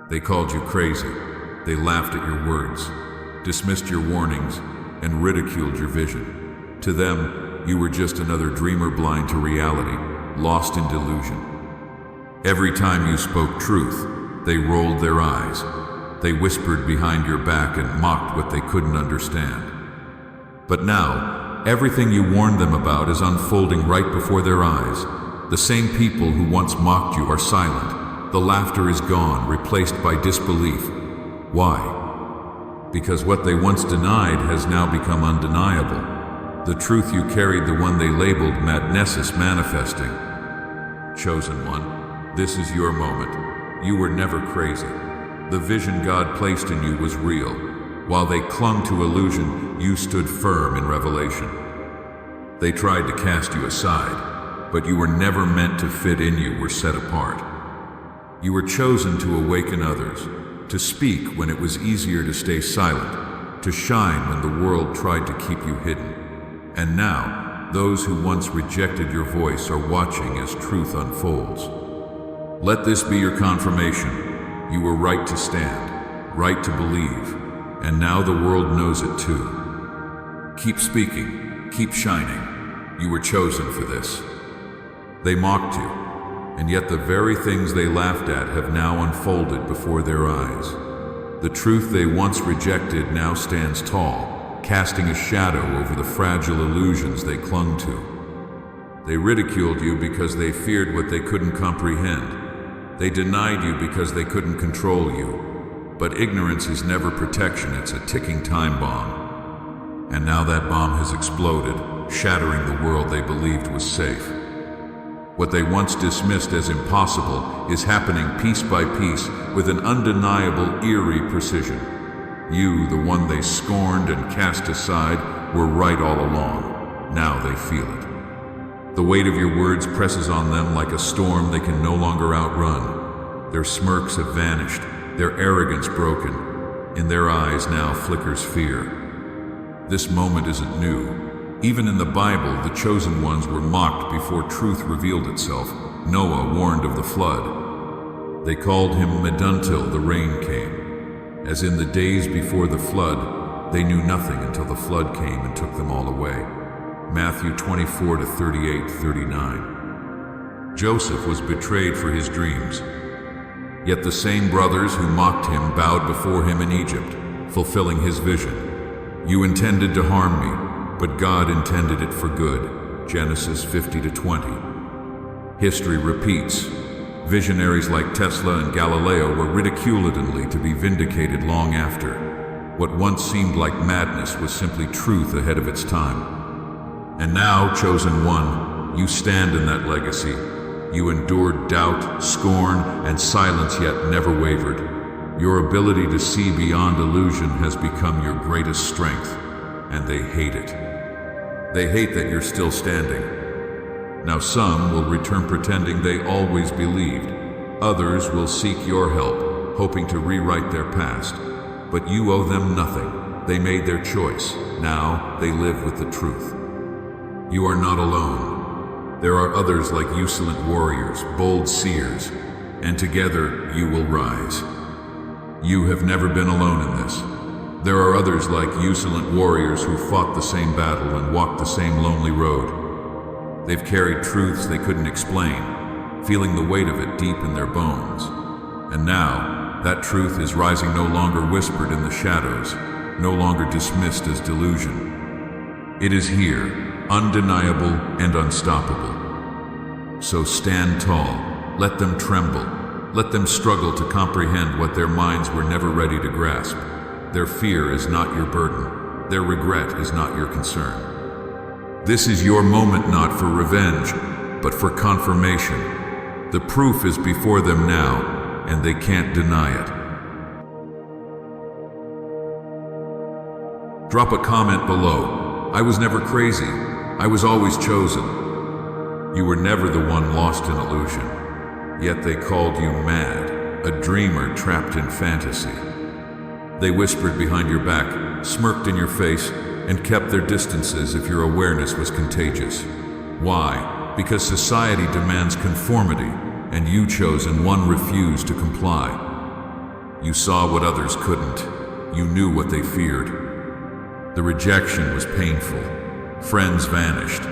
They called you crazy. They laughed at your words, dismissed your warnings, and ridiculed your vision. To them, you were just another dreamer blind to reality, lost in delusion. Every time you spoke truth, they rolled their eyes. They whispered behind your back and mocked what they couldn't understand. But now, everything you warned them about is unfolding right before their eyes. The same people who once mocked you are silent. The laughter is gone, replaced by disbelief. Why? Because what they once denied has now become undeniable. The truth you carried, the one they labeled madness, is manifesting. Chosen one, this is your moment. You were never crazy. The vision God placed in you was real. While they clung to illusion, you stood firm in revelation. They tried to cast you aside, but you were never meant to fit in. You were set apart. You were chosen to awaken others, to speak when it was easier to stay silent, to shine when the world tried to keep you hidden. And now, those who once rejected your voice are watching as truth unfolds. Let this be your confirmation. You were right to stand, right to believe, and now the world knows it too. Keep speaking, keep shining. You were chosen for this. They mocked you, and yet the very things they laughed at have now unfolded before their eyes. The truth they once rejected now stands tall, casting a shadow over the fragile illusions they clung to. They ridiculed you because they feared what they couldn't comprehend. They denied you because they couldn't control you. But ignorance is never protection, it's a ticking time bomb. And now that bomb has exploded, shattering the world they believed was safe. What they once dismissed as impossible is happening piece by piece with an undeniable, eerie precision. You, the one they scorned and cast aside, were right all along. Now they feel it. The weight of your words presses on them like a storm they can no longer outrun. Their smirks have vanished, their arrogance broken. In their eyes now flickers fear. This moment isn't new. Even in the Bible, the chosen ones were mocked before truth revealed itself. Noah warned of the flood. They called him mad until the rain came. As in the days before the flood, they knew nothing until the flood came and took them all away. Matthew 24:38-39. Joseph was betrayed for his dreams. Yet the same brothers who mocked him bowed before him in Egypt, fulfilling his vision. You intended to harm me, but God intended it for good. Genesis 50:20. History repeats. Visionaries like Tesla and Galileo were ridiculedly to be vindicated long after. What once seemed like madness was simply truth ahead of its time. And now, chosen one, you stand in that legacy. You endured doubt, scorn, and silence, yet never wavered. Your ability to see beyond illusion has become your greatest strength, and they hate it. They hate that you're still standing. Now some will return pretending they always believed. Others will seek your help, hoping to rewrite their past. But you owe them nothing. They made their choice. Now they live with the truth. You are not alone. There are others like you, silent warriors, bold seers, and together you will rise. You have never been alone in this. There are others like you, silent warriors, who fought the same battle and walked the same lonely road. They've carried truths they couldn't explain, feeling the weight of it deep in their bones. And now, that truth is rising, no longer whispered in the shadows, no longer dismissed as delusion. It is here, undeniable and unstoppable. So stand tall, let them tremble, let them struggle to comprehend what their minds were never ready to grasp. Their fear is not your burden, their regret is not your concern. This is your moment, not for revenge, but for confirmation. The proof is before them now, and they can't deny it. Drop a comment below. I was never crazy. I was always chosen. You were never the one lost in illusion. Yet they called you mad, a dreamer trapped in fantasy. They whispered behind your back, smirked in your face, and kept their distances if your awareness was contagious. Why? Because society demands conformity, and you, chosen one, refused to comply. You saw what others couldn't. You knew what they feared. The rejection was painful. Friends vanished.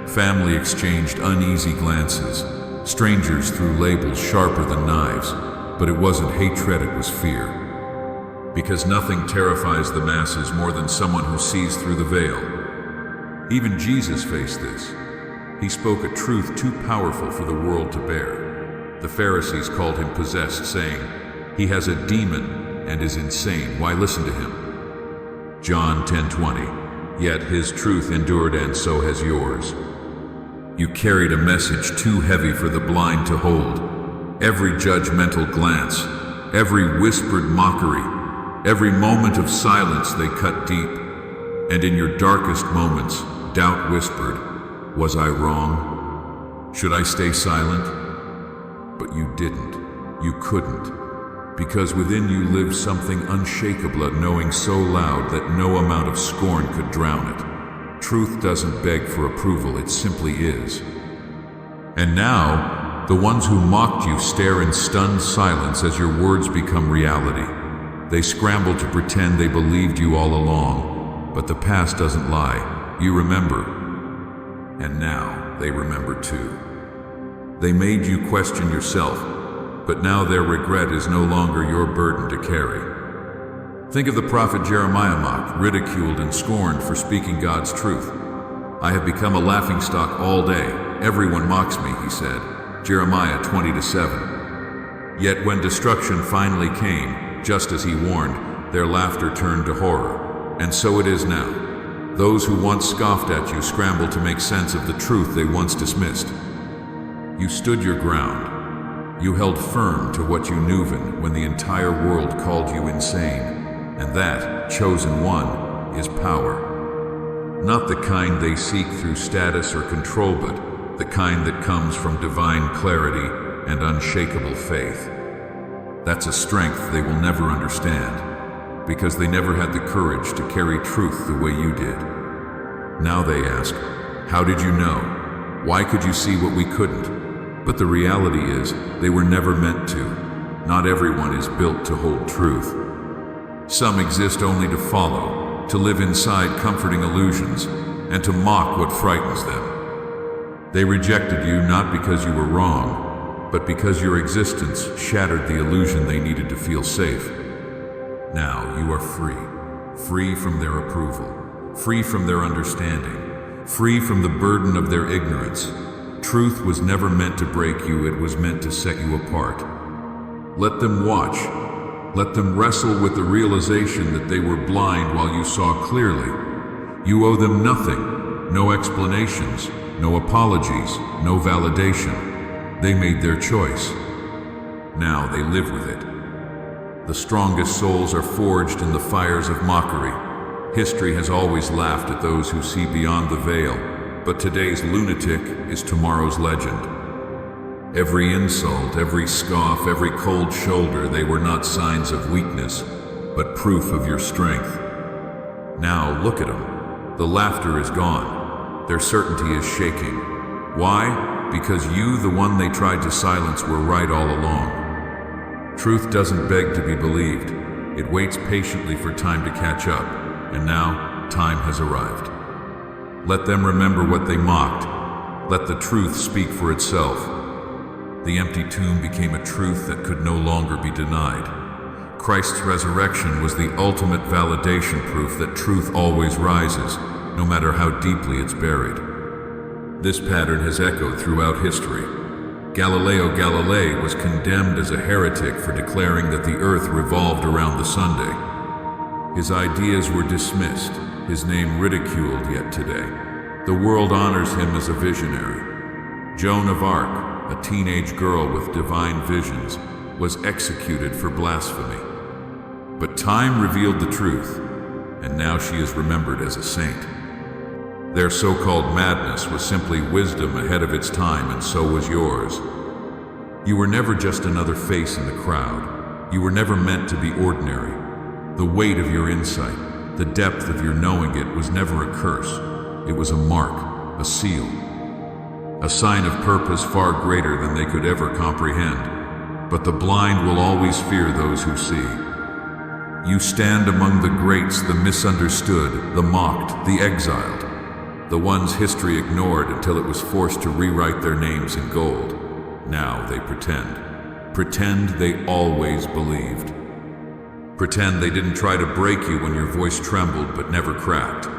Family exchanged uneasy glances. Strangers threw labels sharper than knives. But it wasn't hatred, it was fear. Because nothing terrifies the masses more than someone who sees through the veil. Even Jesus faced this. He spoke a truth too powerful for the world to bear. The Pharisees called him possessed, saying, "He has a demon and is insane. Why listen to him?" John 10:20. Yet his truth endured, and so has yours. You carried a message too heavy for the blind to hold. Every judgmental glance, every whispered mockery, every moment of silence they cut deep. And in your darkest moments, doubt whispered, "Was I wrong? Should I stay silent?" But you didn't. You couldn't. Because within you lived something unshakable, a knowing so loud that no amount of scorn could drown it. Truth doesn't beg for approval, it simply is. And now, the ones who mocked you stare in stunned silence as your words become reality. They scramble to pretend they believed you all along, but the past doesn't lie. You remember. And now they remember too. They made you question yourself, but now their regret is no longer your burden to carry. Think of the prophet Jeremiah, mocked, ridiculed, and scorned for speaking God's truth. "I have become a laughingstock all day. Everyone mocks me," he said. Jeremiah 20:7. Yet when destruction finally came, just as he warned, their laughter turned to horror. And so it is now. Those who once scoffed at you scramble to make sense of the truth they once dismissed. You stood your ground. You held firm to what you knew when the entire world called you insane. And that, chosen one, is power. Not the kind they seek through status or control, but the kind that comes from divine clarity and unshakable faith. That's a strength they will never understand, because they never had the courage to carry truth the way you did. Now they ask, "How did you know? Why could you see what we couldn't?" But the reality is, they were never meant to. Not everyone is built to hold truth. Some exist only to follow, to live inside comforting illusions, and to mock what frightens them. They rejected you not because you were wrong, but because your existence shattered the illusion they needed to feel safe. Now you are free, free from their approval, free from their understanding, free from the burden of their ignorance. Truth was never meant to break you, it was meant to set you apart. Let them watch. Let them wrestle with the realization that they were blind while you saw clearly. You owe them nothing, no explanations, no apologies, no validation. They made their choice. Now they live with it. The strongest souls are forged in the fires of mockery. History has always laughed at those who see beyond the veil, but today's lunatic is tomorrow's legend. Every insult, every scoff, every cold shoulder, they were not signs of weakness, but proof of your strength. Now look at them. The laughter is gone. Their certainty is shaking. Why? Because you, the one they tried to silence, were right all along. Truth doesn't beg to be believed. It waits patiently for time to catch up, and now time has arrived. Let them remember what they mocked. Let the truth speak for itself. The empty tomb became a truth that could no longer be denied. Christ's resurrection was the ultimate validation proof that truth always rises, no matter how deeply it's buried. This pattern has echoed throughout history. Galileo Galilei was condemned as a heretic for declaring that the earth revolved around the Sunday. His ideas were dismissed, his name ridiculed, yet today the world honors him as a visionary. Joan of Arc, a teenage girl with divine visions, was executed for blasphemy. But time revealed the truth, and now she is remembered as a saint. Their so-called madness was simply wisdom ahead of its time, and so was yours. You were never just another face in the crowd. You were never meant to be ordinary. The weight of your insight, the depth of your knowing it was never a curse. It was a mark, a seal. A sign of purpose far greater than they could ever comprehend. But the blind will always fear those who see. You stand among the greats, the misunderstood, the mocked, the exiled, the ones history ignored until it was forced to rewrite their names in gold. Now they pretend they always believed. Pretend they didn't try to break you when your voice trembled but never cracked.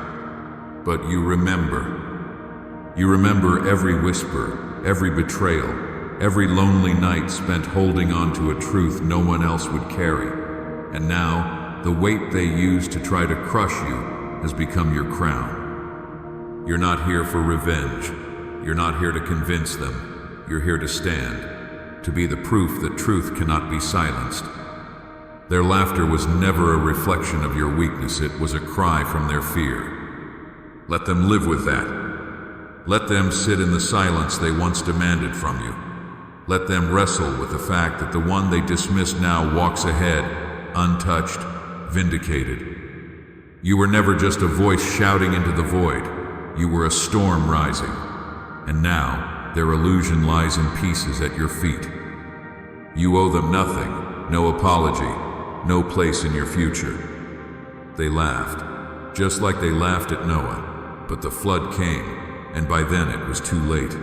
But you remember. You remember every whisper, every betrayal, every lonely night spent holding on to a truth no one else would carry. And now, the weight they used to try to crush you has become your crown. You're not here for revenge. You're not here to convince them. You're here to stand, to be the proof that truth cannot be silenced. Their laughter was never a reflection of your weakness. It was a cry from their fear. Let them live with that. Let them sit in the silence they once demanded from you. Let them wrestle with the fact that the one they dismissed now walks ahead, untouched, vindicated. You were never just a voice shouting into the void. You were a storm rising. And now, their illusion lies in pieces at your feet. You owe them nothing, no apology, no place in your future. They laughed, just like they laughed at Noah, but the flood came, and by then it was too late.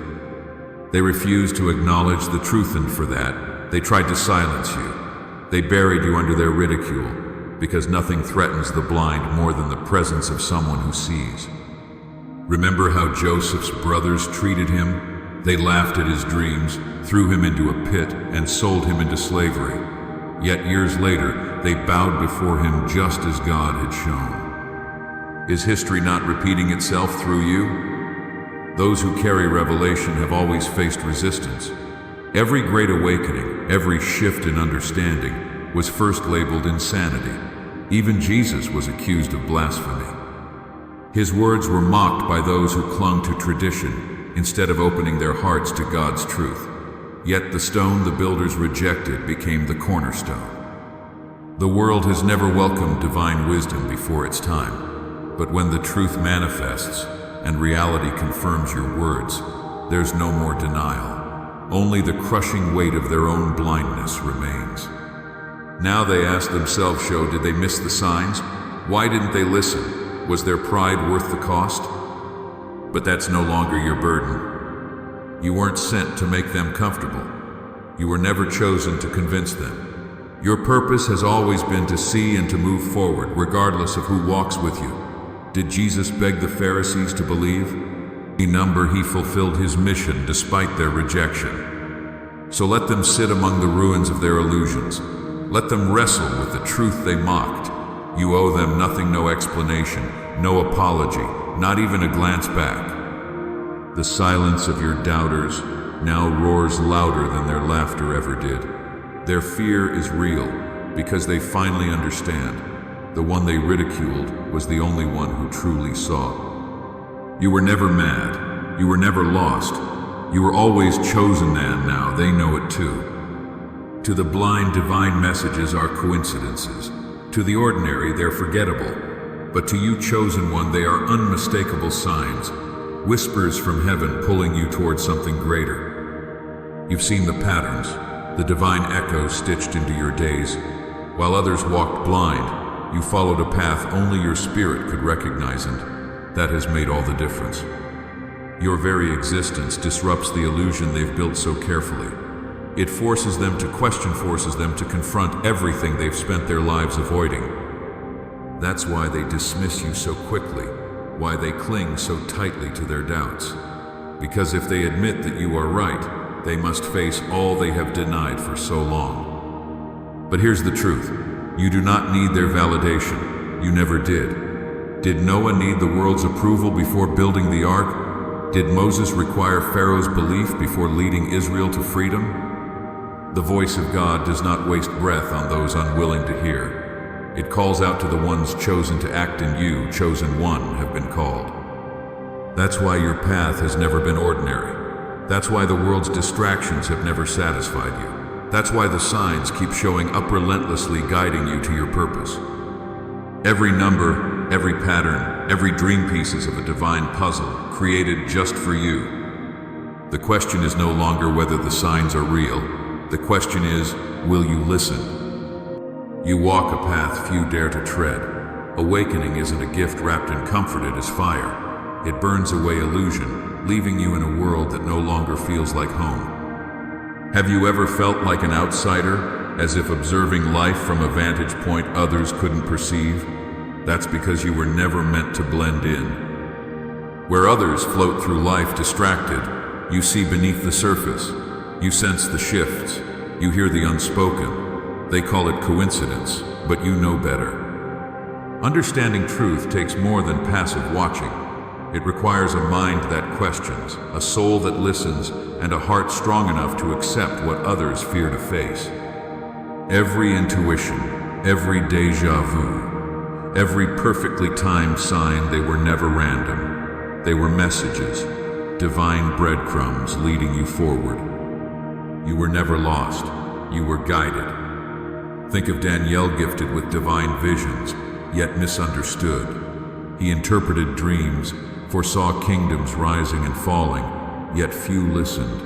They refused to acknowledge the truth, and for that, they tried to silence you. They buried you under their ridicule, because nothing threatens the blind more than the presence of someone who sees. Remember how Joseph's brothers treated him? They laughed at his dreams, threw him into a pit, and sold him into slavery. Yet years later, they bowed before him just as God had shown. Is history not repeating itself through you? Those who carry revelation have always faced resistance. Every great awakening, every shift in understanding, was first labeled insanity. Even Jesus was accused of blasphemy. His words were mocked by those who clung to tradition instead of opening their hearts to God's truth. Yet the stone the builders rejected became the cornerstone. The world has never welcomed divine wisdom before its time. But when the truth manifests and reality confirms your words, there's no more denial. Only the crushing weight of their own blindness remains. Now they ask themselves, did they miss the signs? Why didn't they listen? Was their pride worth the cost? But that's no longer your burden. You weren't sent to make them comfortable. You were never chosen to convince them. Your purpose has always been to see and to move forward, regardless of who walks with you. Did Jesus beg the Pharisees to believe? In number, he fulfilled his mission despite their rejection. So let them sit among the ruins of their illusions. Let them wrestle with the truth they mocked. You owe them nothing, no explanation, no apology, not even a glance back. The silence of your doubters now roars louder than their laughter ever did. Their fear is real because they finally understand. The one they ridiculed was the only one who truly saw. You were never mad. You were never lost. You were always chosen, and now they know it too. To the blind, divine messages are coincidences. To the ordinary, they're forgettable. But to you, chosen one, they are unmistakable signs, whispers from heaven pulling you towards something greater. You've seen the patterns, the divine echoes stitched into your days. While others walked blind, you followed a path only your spirit could recognize, and that has made all the difference. Your very existence disrupts the illusion they've built so carefully. It forces them to question, forces them to confront everything they've spent their lives avoiding. That's why they dismiss you so quickly, why they cling so tightly to their doubts. Because if they admit that you are right, they must face all they have denied for so long. But here's the truth. You do not need their validation. You never did. Did Noah need the world's approval before building the ark? Did Moses require Pharaoh's belief before leading Israel to freedom? The voice of God does not waste breath on those unwilling to hear. It calls out to the ones chosen to act, and you, chosen one, have been called. That's why your path has never been ordinary. That's why the world's distractions have never satisfied you. That's why the signs keep showing up, relentlessly guiding you to your purpose. Every number, every pattern, every dream pieces of a divine puzzle created just for you. The question is no longer whether the signs are real. The question is, will you listen? You walk a path few dare to tread. Awakening isn't a gift wrapped in comfort, it is fire. It burns away illusion, leaving you in a world that no longer feels like home. Have you ever felt like an outsider, as if observing life from a vantage point others couldn't perceive? That's because you were never meant to blend in. Where others float through life distracted, you see beneath the surface. You sense the shifts. You hear the unspoken. They call it coincidence, but you know better. Understanding truth takes more than passive watching. It requires a mind that questions, a soul that listens, and a heart strong enough to accept what others fear to face. Every intuition, every déjà vu, every perfectly timed sign, they were never random. They were messages, divine breadcrumbs leading you forward. You were never lost, you were guided. Think of Daniel, gifted with divine visions, yet misunderstood. He interpreted dreams, foresaw kingdoms rising and falling, yet few listened.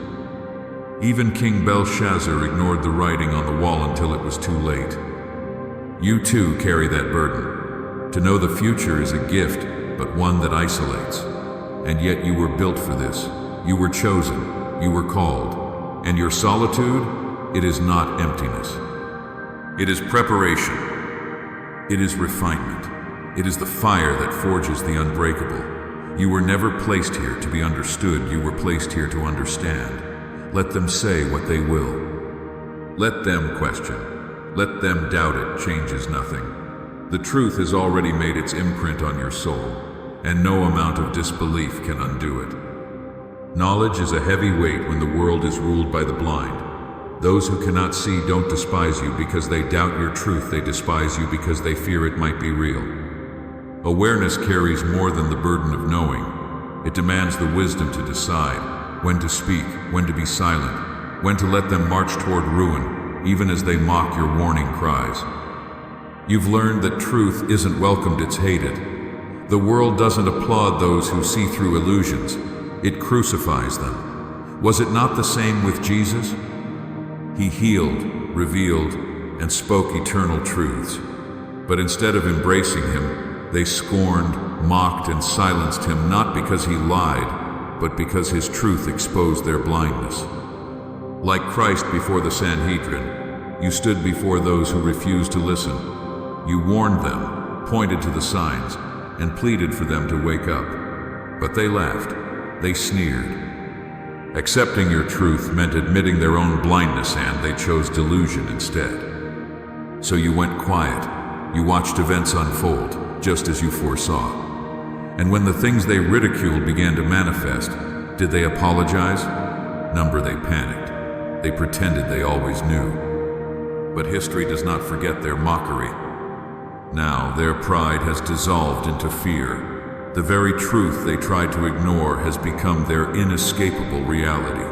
Even King Belshazzar ignored the writing on the wall until it was too late. You too carry that burden. To know the future is a gift, but one that isolates. And yet you were built for this. You were chosen. You were called. And your solitude, it is not emptiness. It is preparation. It is refinement. It is the fire that forges the unbreakable. You were never placed here to be understood. You were placed here to understand. Let them say what they will. Let them question. Let them doubt it changes nothing. The truth has already made its imprint on your soul, and no amount of disbelief can undo it. Knowledge is a heavy weight when the world is ruled by the blind. Those who cannot see don't despise you because they doubt your truth. They despise you because they fear it might be real. Awareness carries more than the burden of knowing. It demands the wisdom to decide when to speak, when to be silent, when to let them march toward ruin, even as they mock your warning cries. You've learned that truth isn't welcomed, it's hated. The world doesn't applaud those who see through illusions. It crucifies them. Was it not the same with Jesus? He healed, revealed, and spoke eternal truths. But instead of embracing him, they scorned, mocked, and silenced him, not because he lied, but because his truth exposed their blindness. Like Christ before the Sanhedrin, you stood before those who refused to listen. You warned them, pointed to the signs, and pleaded for them to wake up. But they laughed. They sneered. Accepting your truth meant admitting their own blindness, and they chose delusion instead. So you went quiet. You watched events unfold, just as you foresaw. And when the things they ridiculed began to manifest, did they apologize? Number, they panicked. They pretended they always knew. But history does not forget their mockery. Now their pride has dissolved into fear. The very truth they tried to ignore has become their inescapable reality.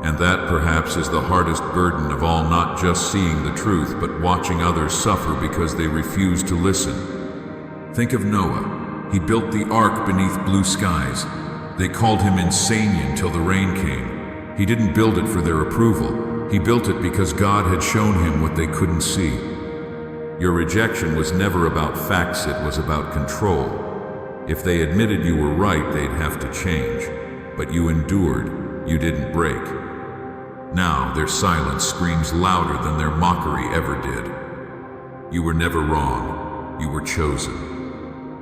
And that perhaps is the hardest burden of all, not just seeing the truth, but watching others suffer because they refuse to listen. Think of Noah. He built the ark beneath blue skies. They called him insane until the rain came. He didn't build it for their approval. He built it because God had shown him what they couldn't see. Your rejection was never about facts, it was about control. If they admitted you were right, they'd have to change. But you endured, you didn't break. Now their silence screams louder than their mockery ever did. You were never wrong, you were chosen.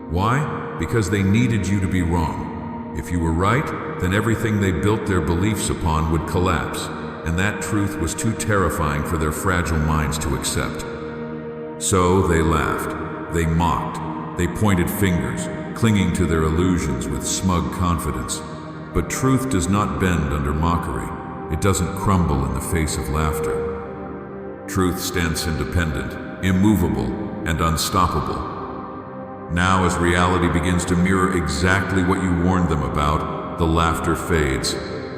Why? Because they needed you to be wrong. If you were right, then everything they built their beliefs upon would collapse, and that truth was too terrifying for their fragile minds to accept. So they laughed, they mocked, they pointed fingers, clinging to their illusions with smug confidence. But truth does not bend under mockery. It doesn't crumble in the face of laughter. Truth stands independent, immovable, and unstoppable. Now, as reality begins to mirror exactly what you warned them about, the laughter fades.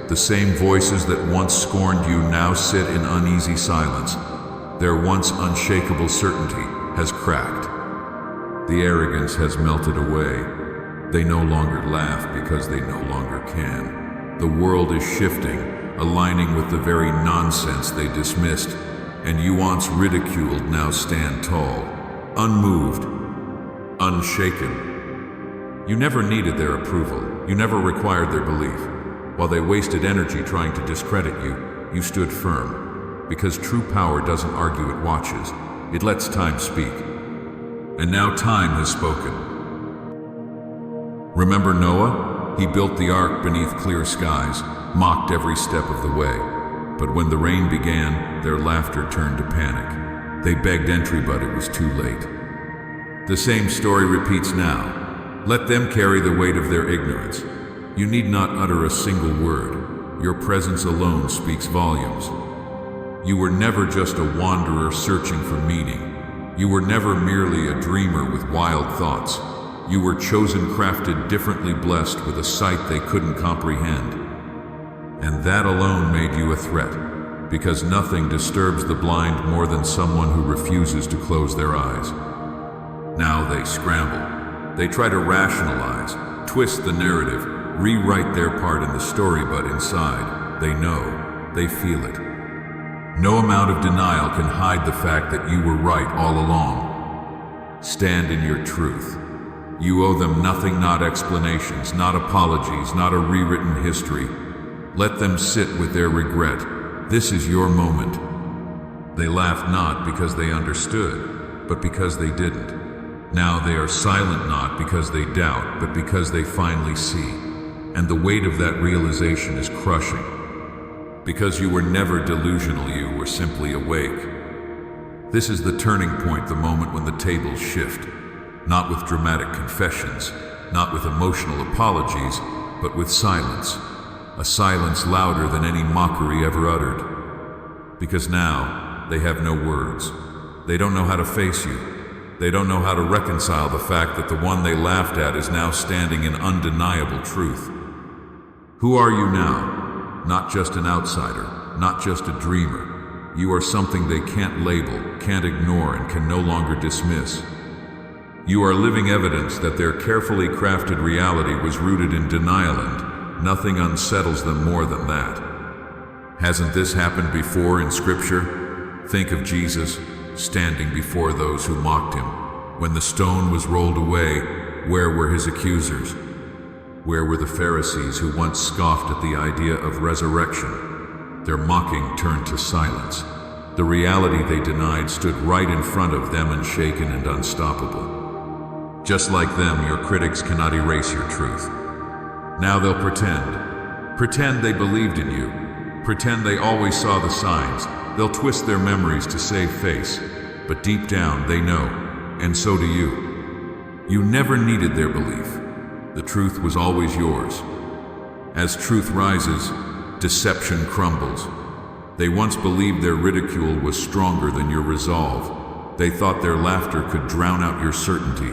The same voices that once scorned you now sit in uneasy silence. Their once unshakable certainty has cracked. The arrogance has melted away. They no longer laugh because they no longer can. The world is shifting, aligning with the very nonsense they dismissed. and you once ridiculed now stand tall, unmoved, unshaken. You never needed their approval. You never required their belief. While they wasted energy trying to discredit you, you stood firm. Because true power doesn't argue, it watches. It lets time speak. And now time has spoken. Remember Noah? He built the ark beneath clear skies, mocked every step of the way. But when the rain began, their laughter turned to panic. They begged entry, but it was too late. The same story repeats now. Let them carry the weight of their ignorance. You need not utter a single word. Your presence alone speaks volumes. You were never just a wanderer searching for meaning. You were never merely a dreamer with wild thoughts. You were chosen, crafted differently, blessed with a sight they couldn't comprehend. And that alone made you a threat, because nothing disturbs the blind more than someone who refuses to close their eyes. Now they scramble. They try to rationalize, twist the narrative, rewrite their part in the story, but inside, they know, they feel it. No amount of denial can hide the fact that you were right all along. Stand in your truth. You owe them nothing, not explanations, not apologies, not a rewritten history. Let them sit with their regret. This is your moment. They laughed not because they understood, but because they didn't. Now they are silent not because they doubt, but because they finally see. And the weight of that realization is crushing. Because you were never delusional, you were simply awake. This is the turning point, the moment when the tables shift. Not with dramatic confessions, not with emotional apologies, but with silence. A silence louder than any mockery ever uttered. Because now, they have no words. They don't know how to face you. They don't know how to reconcile the fact that the one they laughed at is now standing in undeniable truth. Who are you now? Not just an outsider, not just a dreamer. You are something they can't label, can't ignore, and can no longer dismiss. You are living evidence that their carefully crafted reality was rooted in denial, and nothing unsettles them more than that. Hasn't this happened before in Scripture? Think of Jesus standing before those who mocked him. When the stone was rolled away, where were his accusers? Where were the Pharisees who once scoffed at the idea of resurrection? Their mocking turned to silence. The reality they denied stood right in front of them, unshaken and unstoppable. Just like them, your critics cannot erase your truth. Now they'll pretend they believed in you, pretend they always saw the signs. They'll twist their memories to save face, but deep down they know, and so do you. You never needed their belief. The truth was always yours. As truth rises, deception crumbles. They once believed their ridicule was stronger than your resolve. They thought their laughter could drown out your certainty.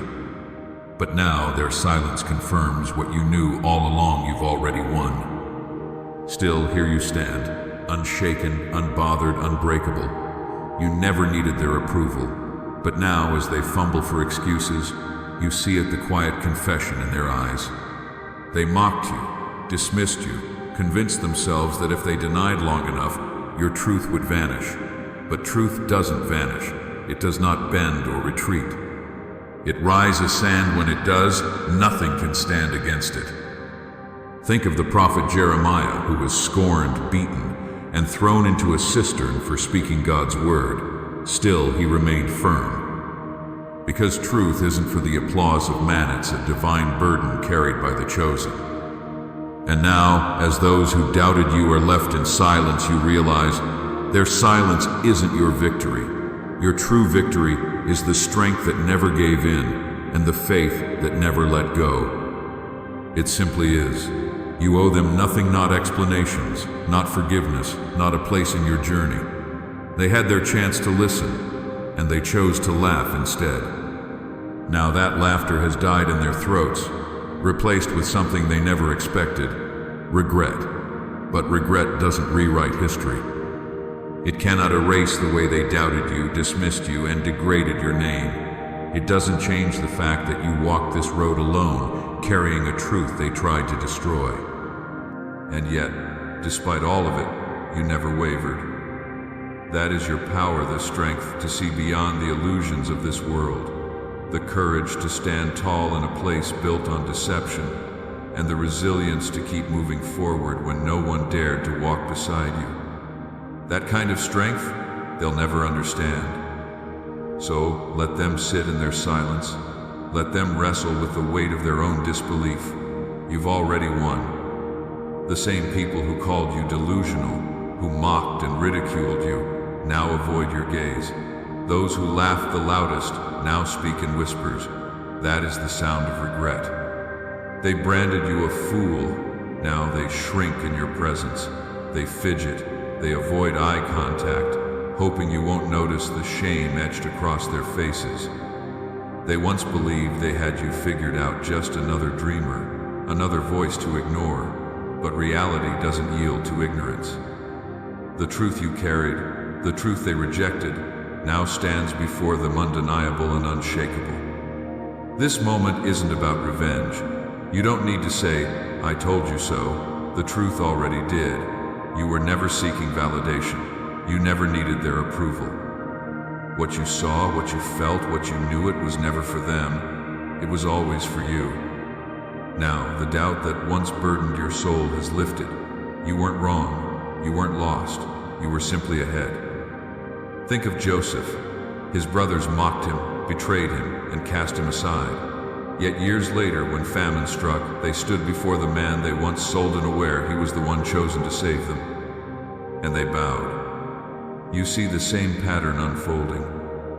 But now their silence confirms what you knew all along: you've already won. Still, here you stand, unshaken, unbothered, unbreakable. You never needed their approval. But now, as they fumble for excuses, you see it, the quiet confession in their eyes. They mocked you, dismissed you, convinced themselves that if they denied long enough, your truth would vanish. But truth doesn't vanish. It does not bend or retreat. It rises sand. When it does, nothing can stand against it. Think of the prophet Jeremiah, who was scorned, beaten, and thrown into a cistern for speaking God's word. Still, he remained firm. Because truth isn't for the applause of man, it's a divine burden carried by the chosen. And now, as those who doubted you are left in silence, you realize their silence isn't your victory. Your true victory is the strength that never gave in and the faith that never let go. It simply is. You owe them nothing, not explanations, not forgiveness, not a place in your journey. They had their chance to listen, and they chose to laugh instead. Now that laughter has died in their throats, replaced with something they never expected: regret. But regret doesn't rewrite history. It cannot erase the way they doubted you, dismissed you, and degraded your name. It doesn't change the fact that you walked this road alone, carrying a truth they tried to destroy. And yet, despite all of it, you never wavered. That is your power, the strength to see beyond the illusions of this world, the courage to stand tall in a place built on deception, and the resilience to keep moving forward when no one dared to walk beside you. That kind of strength, they'll never understand. So let them sit in their silence. Let them wrestle with the weight of their own disbelief. You've already won. The same people who called you delusional, who mocked and ridiculed you, now avoid your gaze. Those who laughed the loudest now speak in whispers. That is the sound of regret. They branded you a fool. Now they shrink in your presence. They fidget. They avoid eye contact, hoping you won't notice the shame etched across their faces. They once believed they had you figured out, just another dreamer, another voice to ignore, but reality doesn't yield to ignorance. The truth you carried, the truth they rejected, now stands before them undeniable and unshakable. This moment isn't about revenge. You don't need to say, "I told you so." The truth already did. You were never seeking validation. You never needed their approval. What you saw, what you felt, what you knew, it was never for them. It was always for you. Now, the doubt that once burdened your soul has lifted. You weren't wrong. You weren't lost. You were simply ahead. Think of Joseph. His brothers mocked him, betrayed him, and cast him aside. Yet years later, when famine struck, they stood before the man they once sold, unaware he was the one chosen to save them. And they bowed. You see the same pattern unfolding.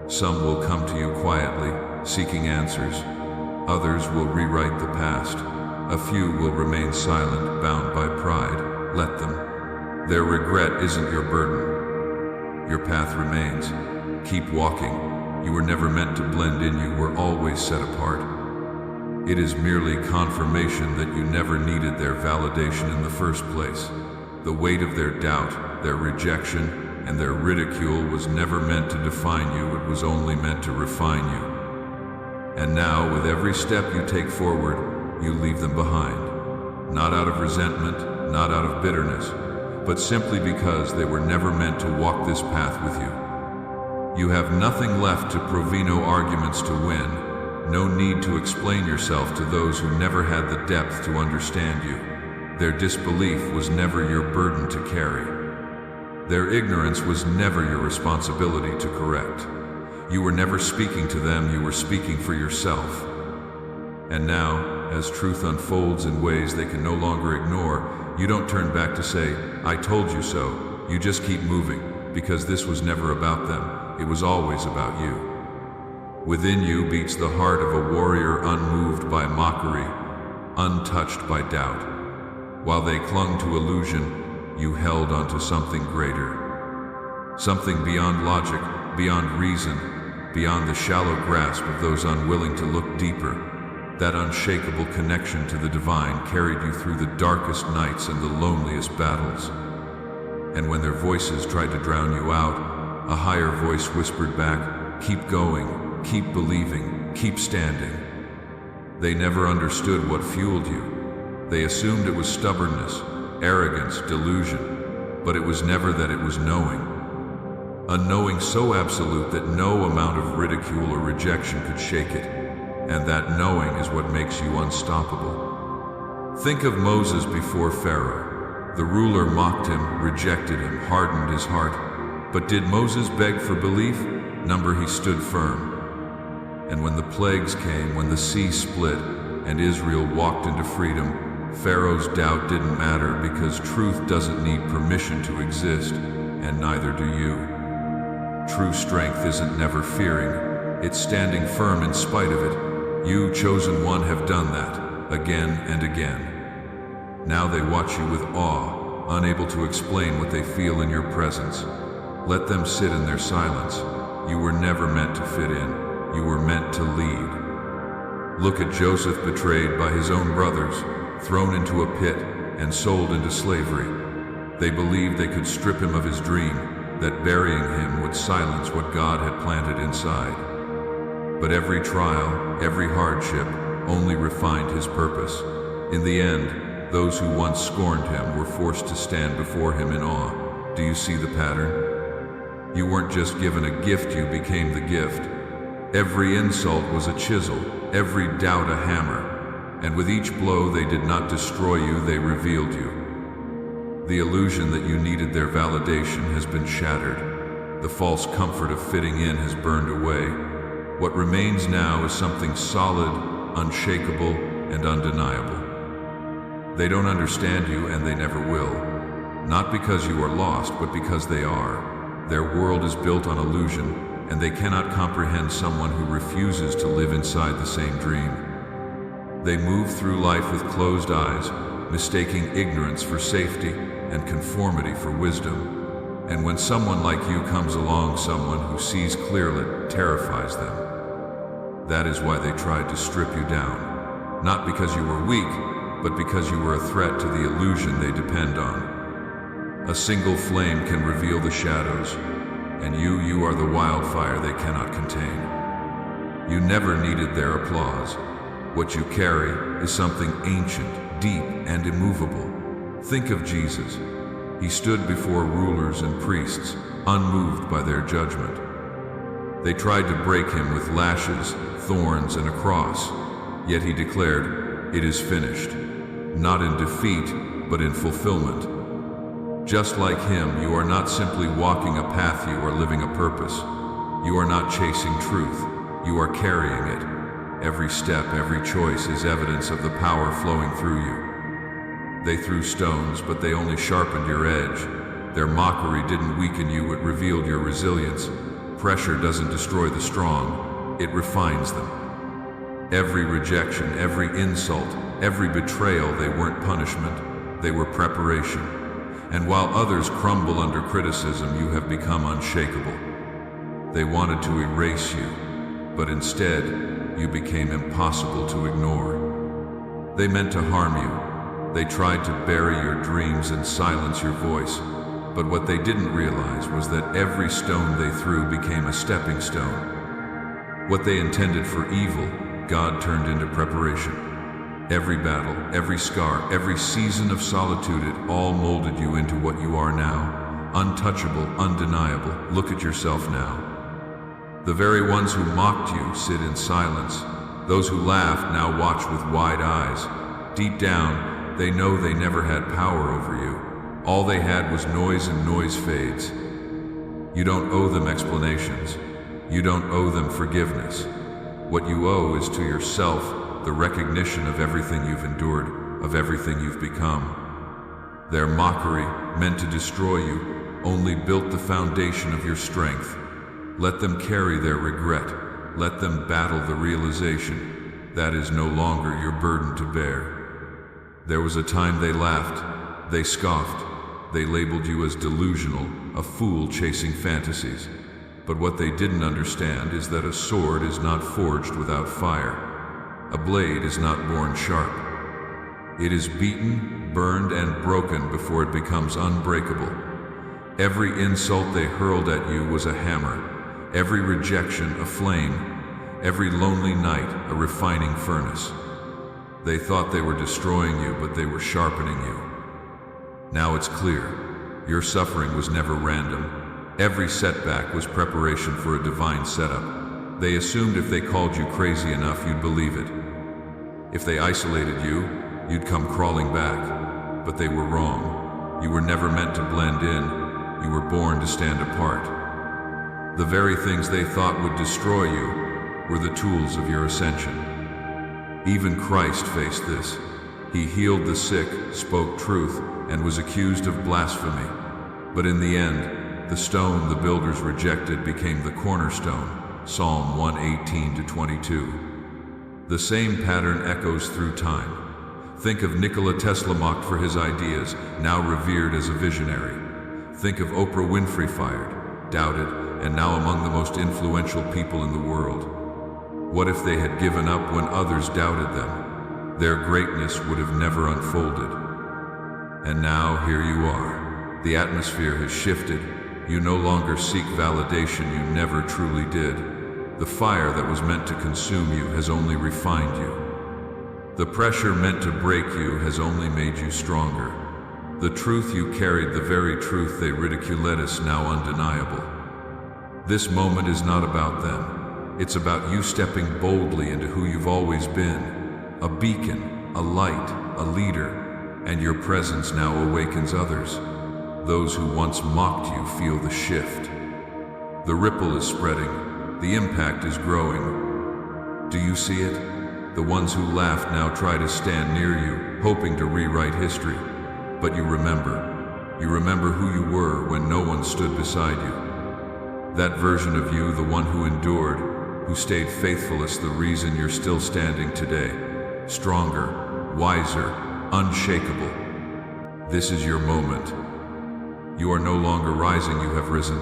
Some will come to you quietly, seeking answers. Others will rewrite the past. A few will remain silent, bound by pride. Let them. Their regret isn't your burden. Your path remains. Keep walking. You were never meant to blend in. You were always set apart. It is merely confirmation that you never needed their validation in the first place. The weight of their doubt, their rejection, and their ridicule was never meant to define you. It was only meant to refine you. And now, with every step you take forward, you leave them behind. Not out of resentment, not out of bitterness, but simply because they were never meant to walk this path with you. You have nothing left to prove, no arguments to win, no need to explain yourself to those who never had the depth to understand you. Their disbelief was never your burden to carry. Their ignorance was never your responsibility to correct. You were never speaking to them, you were speaking for yourself. And now, as truth unfolds in ways they can no longer ignore, you don't turn back to say, "I told you so." You just keep moving, because this was never about them. It was always about you. Within you beats the heart of a warrior, unmoved by mockery, untouched by doubt. While they clung to illusion, you held onto something greater. Something beyond logic, beyond reason, beyond the shallow grasp of those unwilling to look deeper. That unshakable connection to the divine carried you through the darkest nights and the loneliest battles. And when their voices tried to drown you out, a higher voice whispered back, "Keep going, keep believing, keep standing." They never understood what fueled you. They assumed it was stubbornness, arrogance, delusion, but it was never that. It was knowing. A knowing so absolute that no amount of ridicule or rejection could shake it. And that knowing is what makes you unstoppable. Think of Moses before Pharaoh. The ruler mocked him, rejected him, hardened his heart. But did Moses beg for belief? Number, he stood firm. And when the plagues came, when the sea split, and Israel walked into freedom, Pharaoh's doubt didn't matter, because truth doesn't need permission to exist, and neither do you. True strength isn't never fearing, it's standing firm in spite of it. You, chosen one, have done that, again and again. Now they watch you with awe, unable to explain what they feel in your presence. Let them sit in their silence. You were never meant to fit in, you were meant to lead. Look at Joseph, betrayed by his own brothers, thrown into a pit, and sold into slavery. They believed they could strip him of his dream, that burying him would silence what God had planted inside. But every trial, every hardship, only refined his purpose. In the end, those who once scorned him were forced to stand before him in awe. Do you see the pattern? You weren't just given a gift, you became the gift. Every insult was a chisel, every doubt a hammer, and with each blow they did not destroy you, they revealed you. The illusion that you needed their validation has been shattered. The false comfort of fitting in has burned away. What remains now is something solid, unshakable, and undeniable. They don't understand you, and they never will. Not because you are lost, but because they are. Their world is built on illusion, and they cannot comprehend someone who refuses to live inside the same dream. They move through life with closed eyes, mistaking ignorance for safety and conformity for wisdom. And when someone like you comes along, someone who sees clearly, it terrifies them. That is why they tried to strip you down. Not because you were weak, but because you were a threat to the illusion they depend on. A single flame can reveal the shadows, and you are the wildfire they cannot contain. You never needed their applause. What you carry is something ancient, deep, and immovable. Think of Jesus. He stood before rulers and priests, unmoved by their judgment. They tried to break him with lashes, thorns, and a cross, yet he declared, "It is finished," not in defeat, but in fulfillment. Just like him, you are not simply walking a path, you are living a purpose. You are not chasing truth, you are carrying it. Every step, every choice is evidence of the power flowing through you. They threw stones, but they only sharpened your edge. Their mockery didn't weaken you, it revealed your resilience. Pressure doesn't destroy the strong, it refines them. Every rejection, every insult, every betrayal, they weren't punishment, they were preparation. And while others crumble under criticism, you have become unshakable. They wanted to erase you, but instead, you became impossible to ignore. They meant to harm you. They tried to bury your dreams and silence your voice. But what they didn't realize was that every stone they threw became a stepping stone. What they intended for evil, God turned into preparation. Every battle, every scar, every season of solitude, it all molded you into what you are now. Untouchable, undeniable. Look at yourself now. The very ones who mocked you sit in silence. Those who laughed now watch with wide eyes. Deep down, they know they never had power over you. All they had was noise, and noise fades. You don't owe them explanations. You don't owe them forgiveness. What you owe is to yourself, the recognition of everything you've endured, of everything you've become. Their mockery, meant to destroy you, only built the foundation of your strength. Let them carry their regret. Let them battle the realization that is no longer your burden to bear. There was a time they laughed, they scoffed, they labeled you as delusional, a fool chasing fantasies. But what they didn't understand is that a sword is not forged without fire. A blade is not born sharp. It is beaten, burned, and broken before it becomes unbreakable. Every insult they hurled at you was a hammer, every rejection a flame, every lonely night a refining furnace. They thought they were destroying you, but they were sharpening you. Now it's clear, your suffering was never random. Every setback was preparation for a divine setup. They assumed if they called you crazy enough, you'd believe it. If they isolated you, you'd come crawling back. But they were wrong. You were never meant to blend in. You were born to stand apart. The very things they thought would destroy you were the tools of your ascension. Even Christ faced this. He healed the sick, spoke truth, and was accused of blasphemy. But in the end, the stone the builders rejected became the cornerstone. Psalm 1:18-22. The same pattern echoes through time. Think of Nikola Tesla, mocked for his ideas, now revered as a visionary. Think of Oprah Winfrey, fired, doubted, and now among the most influential people in the world. What if they had given up when others doubted them? Their greatness would have never unfolded. And now here you are. The atmosphere has shifted. You no longer seek validation, you never truly did. The fire that was meant to consume you has only refined you. The pressure meant to break you has only made you stronger. The truth you carried, the very truth they ridiculed, is now undeniable. This moment is not about them. It's about you stepping boldly into who you've always been. A beacon, a light, a leader, and your presence now awakens others. Those who once mocked you feel the shift. The ripple is spreading. The impact is growing. Do you see it? The ones who laughed now try to stand near you, hoping to rewrite history. But you remember. You remember who you were when no one stood beside you. That version of you, the one who endured, who stayed faithful, is the reason you're still standing today. Stronger, wiser, unshakable. This is your moment. You are no longer rising, you have risen.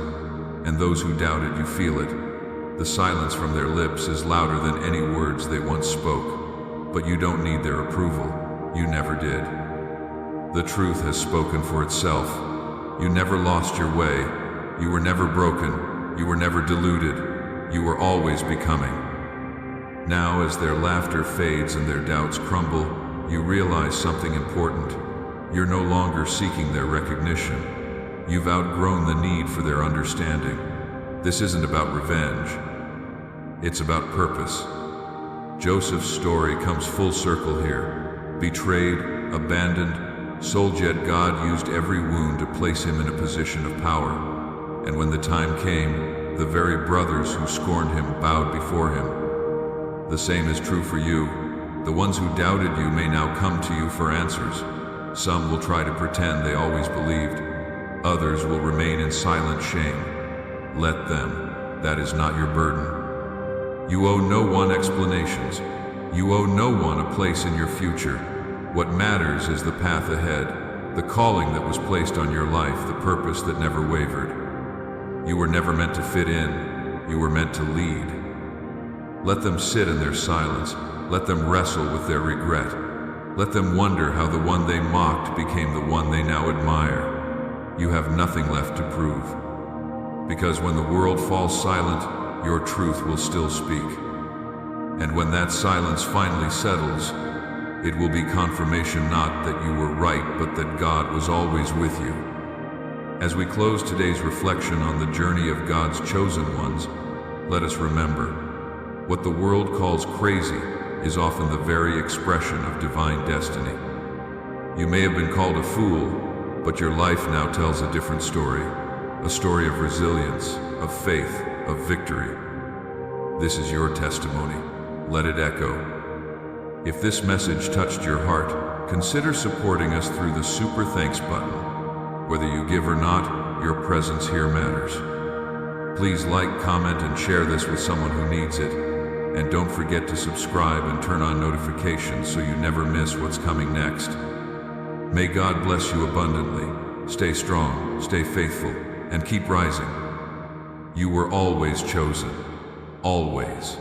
And those who doubted, you feel it. The silence from their lips is louder than any words they once spoke. But you don't need their approval. You never did. The truth has spoken for itself. You never lost your way. You were never broken. You were never deluded. You were always becoming. Now, as their laughter fades and their doubts crumble, you realize something important. You're no longer seeking their recognition. You've outgrown the need for their understanding. This isn't about revenge. It's about purpose. Joseph's story comes full circle here. Betrayed, abandoned, sold, yet God used every wound to place him in a position of power. And when the time came, the very brothers who scorned him bowed before him. The same is true for you. The ones who doubted you may now come to you for answers. Some will try to pretend they always believed. Others will remain in silent shame. Let them. That is not your burden. You owe no one explanations. You owe no one a place in your future. What matters is the path ahead, the calling that was placed on your life, the purpose that never wavered. You were never meant to fit in. You were meant to lead. Let them sit in their silence. Let them wrestle with their regret. Let them wonder how the one they mocked became the one they now admire. You have nothing left to prove. Because when the world falls silent, your truth will still speak. And when that silence finally settles, it will be confirmation not that you were right, but that God was always with you. As we close today's reflection on the journey of God's chosen ones, let us remember, what the world calls crazy is often the very expression of divine destiny. You may have been called a fool, but your life now tells a different story, a story of resilience, of faith, of victory. This is your testimony. Let it echo. If this message touched your heart, consider supporting us through the Super Thanks button. Whether you give or not, your presence here matters. Please like, comment, and share this with someone who needs it. And don't forget to subscribe and turn on notifications so you never miss what's coming next. May God bless you abundantly. Stay strong, stay faithful, and keep rising. You were always chosen. Always.